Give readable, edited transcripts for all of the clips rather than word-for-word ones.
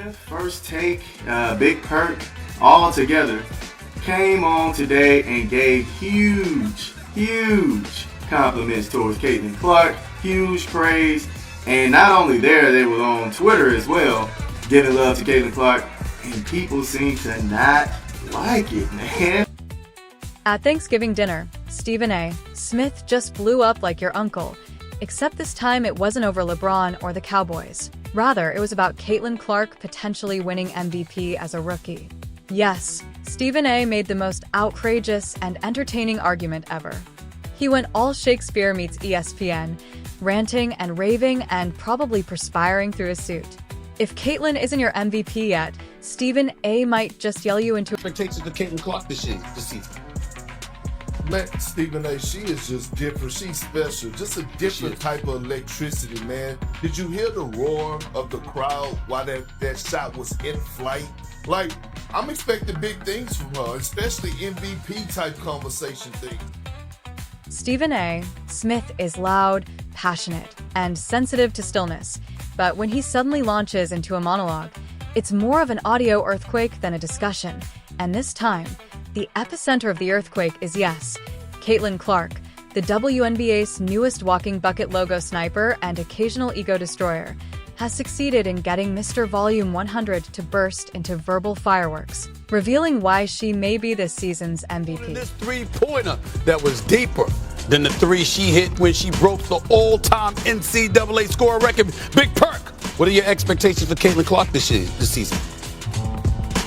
Smith, First Take, Big Perk, all together, came on today and gave huge compliments towards Caitlin Clark, huge praise. And not only there, they were on Twitter as well, giving love to Caitlin Clark, and people seem to not like it, man. At Thanksgiving dinner, Stephen A. Smith just blew up like your uncle, except this time it wasn't over LeBron or the Cowboys. Rather, it was about Caitlin Clark potentially winning MVP as a rookie. Yes, Stephen A. made the most outrageous and entertaining argument ever. He went all Shakespeare meets ESPN, ranting and raving and probably perspiring through his suit. If Caitlin isn't your MVP yet, Stephen A. might just yell you into expectations of Caitlin Clark this season. Man, Stephen A., she is just different. She's special. Just a different type of electricity, man. Did you hear the roar of the crowd while that shot was in flight? Like, I'm expecting big things from her, especially MVP type conversation things. Stephen A. Smith is loud, passionate, and sensitive to stillness. But when he suddenly launches into a monologue, it's more of an audio earthquake than a discussion. And this time, the epicenter of the earthquake is, yes, Caitlin Clark, the WNBA's newest walking bucket logo sniper and occasional ego destroyer, has succeeded in getting Mr. Volume 100 to burst into verbal fireworks, revealing why she may be this season's MVP. This three-pointer that was deeper than the three she hit when she broke the all-time NCAA score record. Big Perk, what are your expectations for Caitlin Clark this season?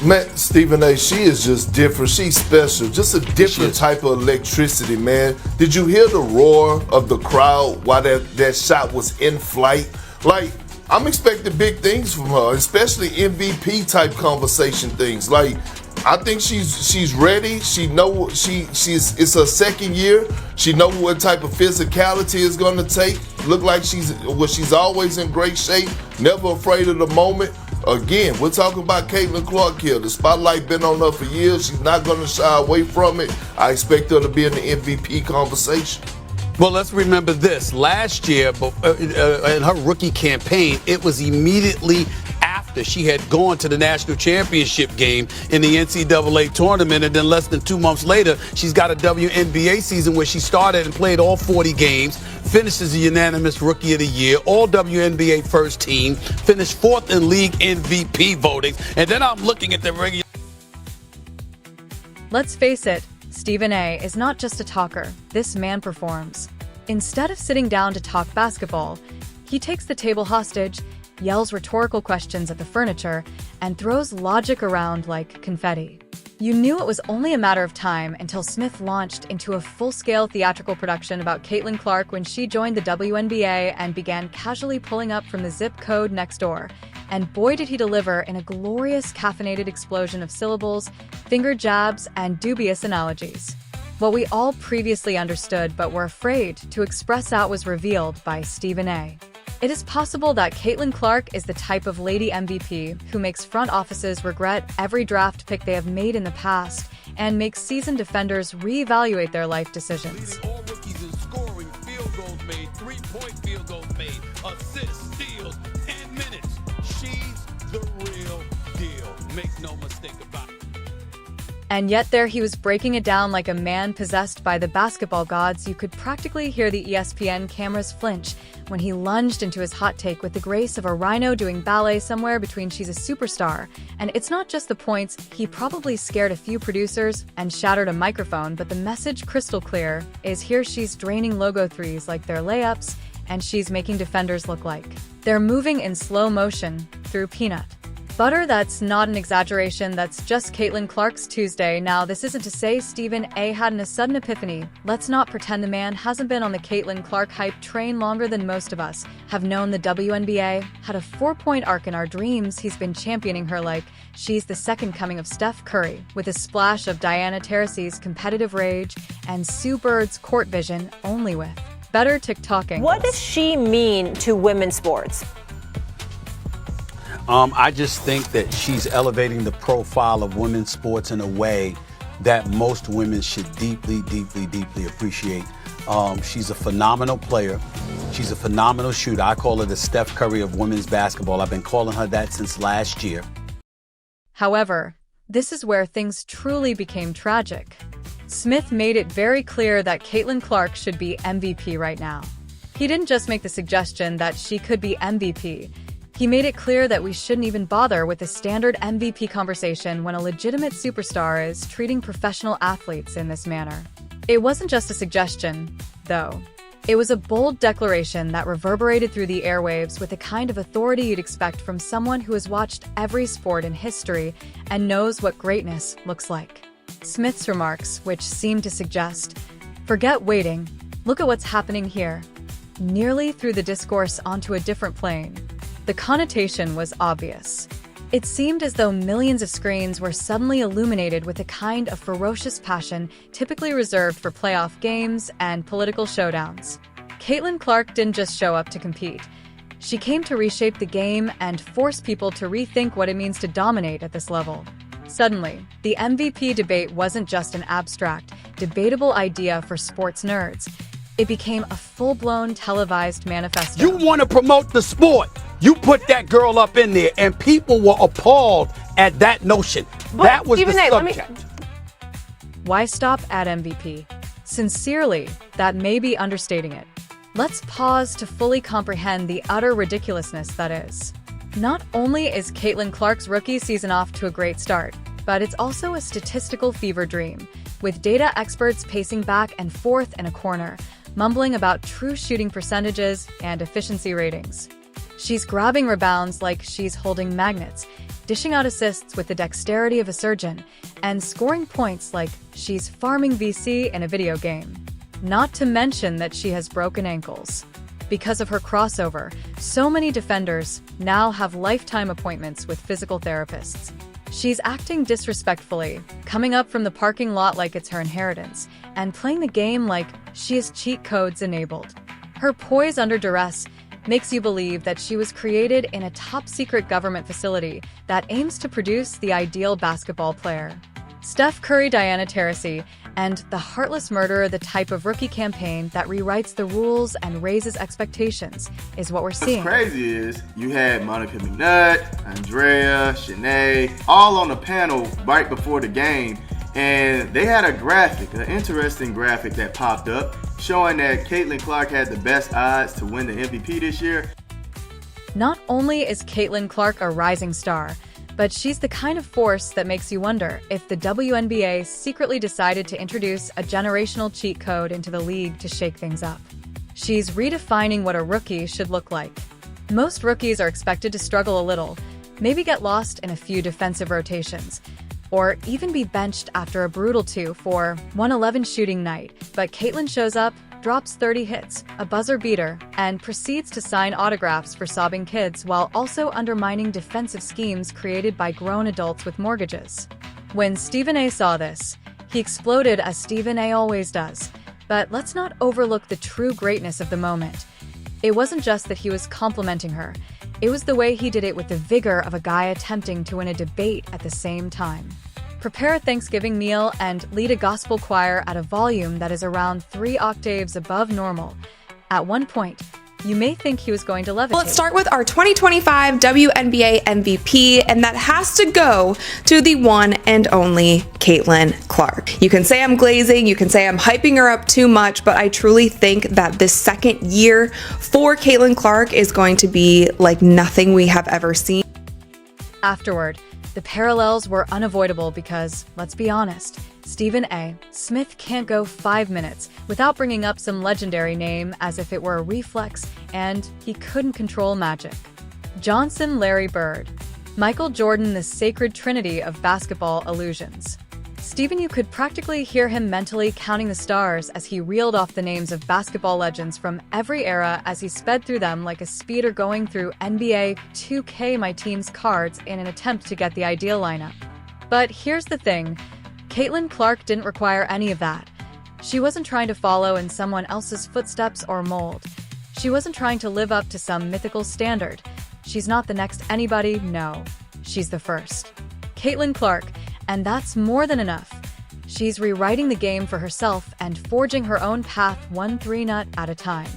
Man, Stephen A., she is just different. She's special. Just a different type of electricity, man. Did you hear the roar of the crowd while that shot was in flight? Like, I'm expecting big things from her, especially MVP type conversation things. Like, I think she's ready. She know it's her second year. She know what type of physicality it's gonna take. Look like she's always in great shape, never afraid of the moment. Again, we're talking about Caitlin Clark here. The spotlight been on her for years. She's not going to shy away from it. I expect her to be in the MVP conversation. Well, let's remember this. Last year, in her rookie campaign, it was immediately after she had gone to the national championship game in the NCAA tournament, and then less than 2 months later, she's got a WNBA season where she started and played all 40 games, finished as a unanimous Rookie of the Year, all WNBA first team, finished fourth in league MVP voting, and then I'm looking at the regular. Let's face it, Stephen A. is not just a talker. This man performs. Instead of sitting down to talk basketball, he takes the table hostage, yells rhetorical questions at the furniture, and throws logic around like confetti. You knew it was only a matter of time until Smith launched into a full-scale theatrical production about Caitlin Clark when she joined the WNBA and began casually pulling up from the zip code next door. And boy did he deliver in a glorious caffeinated explosion of syllables, finger jabs, and dubious analogies. What we all previously understood but were afraid to express out was revealed by Stephen A. It is possible that Caitlin Clark is the type of lady MVP who makes front offices regret every draft pick they have made in the past and makes seasoned defenders reevaluate their life decisions. All rookies in scoring, field goals made, three-point field goals made, assists, steals, and minutes. She's the real deal. Make no mistake about it. And yet there he was breaking it down like a man possessed by the basketball gods. You could practically hear the ESPN cameras flinch when he lunged into his hot take with the grace of a rhino doing ballet somewhere between she's a superstar. And it's not just the points, he probably scared a few producers and shattered a microphone, but the message crystal clear is here she's draining logo threes like they're layups, and she's making defenders look like they're moving in slow motion through peanut butter. That's not an exaggeration, that's just Caitlin Clark's Tuesday. Now, this isn't to say Stephen A. had a sudden epiphany. Let's not pretend the man hasn't been on the Caitlin Clark hype train longer than most of us have known the WNBA. Had a 4-point arc in our dreams, he's been championing her like she's the second coming of Steph Curry, with a splash of Diana Taurasi's competitive rage and Sue Bird's court vision, only with better TikToking. What does she mean to women's sports? I just think that she's elevating the profile of women's sports in a way that most women should deeply, deeply, deeply appreciate. She's a phenomenal player. She's a phenomenal shooter. I call her the Steph Curry of women's basketball. I've been calling her that since last year. However, this is where things truly became tragic. Smith made it very clear that Caitlin Clark should be MVP right now. He didn't just make the suggestion that she could be MVP. He made it clear that we shouldn't even bother with the standard MVP conversation when a legitimate superstar is treating professional athletes in this manner. It wasn't just a suggestion, though. It was a bold declaration that reverberated through the airwaves with the kind of authority you'd expect from someone who has watched every sport in history and knows what greatness looks like. Smith's remarks, which seemed to suggest, forget waiting, look at what's happening here, nearly threw the discourse onto a different plane. The connotation was obvious. It seemed as though millions of screens were suddenly illuminated with a kind of ferocious passion typically reserved for playoff games and political showdowns. Caitlin Clark didn't just show up to compete. She came to reshape the game and force people to rethink what it means to dominate at this level. Suddenly, the MVP debate wasn't just an abstract, debatable idea for sports nerds. It became a full-blown televised manifesto. You want to promote the sport. You put that girl up in there, and people were appalled at that notion. That was the subject. Why stop at MVP? Sincerely, that may be understating it. Let's pause to fully comprehend the utter ridiculousness that is. Not only is Caitlin Clark's rookie season off to a great start, but it's also a statistical fever dream, with data experts pacing back and forth in a corner, mumbling about true shooting percentages and efficiency ratings. She's grabbing rebounds like she's holding magnets, dishing out assists with the dexterity of a surgeon, and scoring points like she's farming VC in a video game. Not to mention that she has broken ankles. Because of her crossover, so many defenders now have lifetime appointments with physical therapists. She's acting disrespectfully, coming up from the parking lot like it's her inheritance, and playing the game like she has cheat codes enabled. Her poise under duress makes you believe that she was created in a top-secret government facility that aims to produce the ideal basketball player. Steph Curry, Diana Taurasi, and the heartless murderer, the type of rookie campaign that rewrites the rules and raises expectations, is what we're seeing. What's crazy is you had Monica McNutt, Andrea, Shanae, all on the panel right before the game, and they had a graphic, an interesting graphic that popped up, showing that Caitlin Clark had the best odds to win the MVP this year. Not only is Caitlin Clark a rising star, but she's the kind of force that makes you wonder if the WNBA secretly decided to introduce a generational cheat code into the league to shake things up. She's redefining what a rookie should look like. Most rookies are expected to struggle a little, maybe get lost in a few defensive rotations, or even be benched after a brutal 2 for 111 shooting night. But Caitlin shows up, drops 30 hits, a buzzer beater, and proceeds to sign autographs for sobbing kids while also undermining defensive schemes created by grown adults with mortgages. When Stephen A. saw this, he exploded as Stephen A. always does. But let's not overlook the true greatness of the moment. It wasn't just that he was complimenting her. It was the way he did it with the vigor of a guy attempting to win a debate at the same time. Prepare a Thanksgiving meal and lead a gospel choir at a volume that is around 3 octaves above normal. At one point, you may think he was going to levitate. Let's start with our 2025 WNBA MVP, and that has to go to the one and only Caitlin Clark. You can say I'm glazing, you can say I'm hyping her up too much, but I truly think that this second year for Caitlin Clark is going to be like nothing we have ever seen. Afterward, the parallels were unavoidable because, let's be honest, Stephen A. Smith can't go 5 minutes without bringing up some legendary name as if it were a reflex, and he couldn't control magic. Johnson, Larry Bird. Michael Jordan, the sacred trinity of basketball illusions. Stephen, you could practically hear him mentally counting the stars as he reeled off the names of basketball legends from every era as he sped through them like a speeder going through NBA 2K My Team's cards in an attempt to get the ideal lineup. But here's the thing, Caitlin Clark didn't require any of that. She wasn't trying to follow in someone else's footsteps or mold. She wasn't trying to live up to some mythical standard. She's not the next anybody, no. She's the first. Caitlin Clark, and that's more than enough. She's rewriting the game for herself and forging her own path 1 3 nut at a time.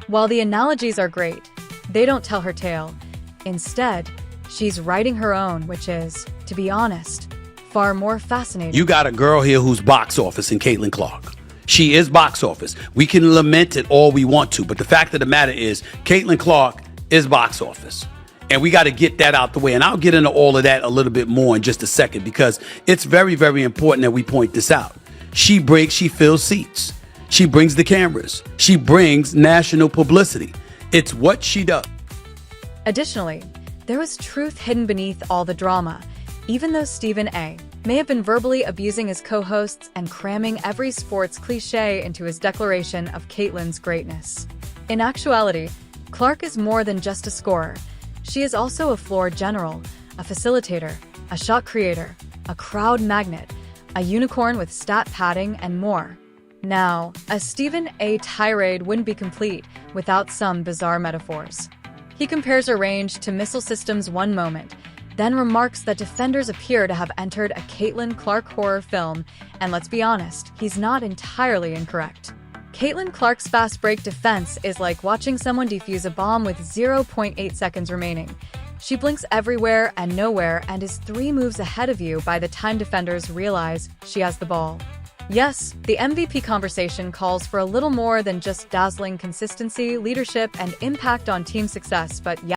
While the analogies are great, they don't tell her tale. Instead, she's writing her own, which is, to be honest, far more fascinating. You got a girl here who's box office in Caitlin Clark. She is box office. We can lament it all we want to, but the fact of the matter is Caitlin Clark is box office. And we got to get that out the way. And I'll get into all of that a little bit more in just a second because it's very, very important that we point this out. She fills seats. She brings the cameras. She brings national publicity. It's what she does. Additionally, there was truth hidden beneath all the drama, even though Stephen A. may have been verbally abusing his co-hosts and cramming every sports cliché into his declaration of Caitlin's greatness. In actuality, Clark is more than just a scorer. She is also a floor general, a facilitator, a shot creator, a crowd magnet, a unicorn with stat padding, and more. Now, a Stephen A. tirade wouldn't be complete without some bizarre metaphors. He compares her range to missile systems one moment, then remarks that defenders appear to have entered a Caitlin Clark horror film, and let's be honest, he's not entirely incorrect. Caitlin Clark's fast break defense is like watching someone defuse a bomb with 0.8 seconds remaining. She blinks everywhere and nowhere and is 3 moves ahead of you by the time defenders realize she has the ball. Yes, the MVP conversation calls for a little more than just dazzling consistency, leadership, and impact on team success, but yeah.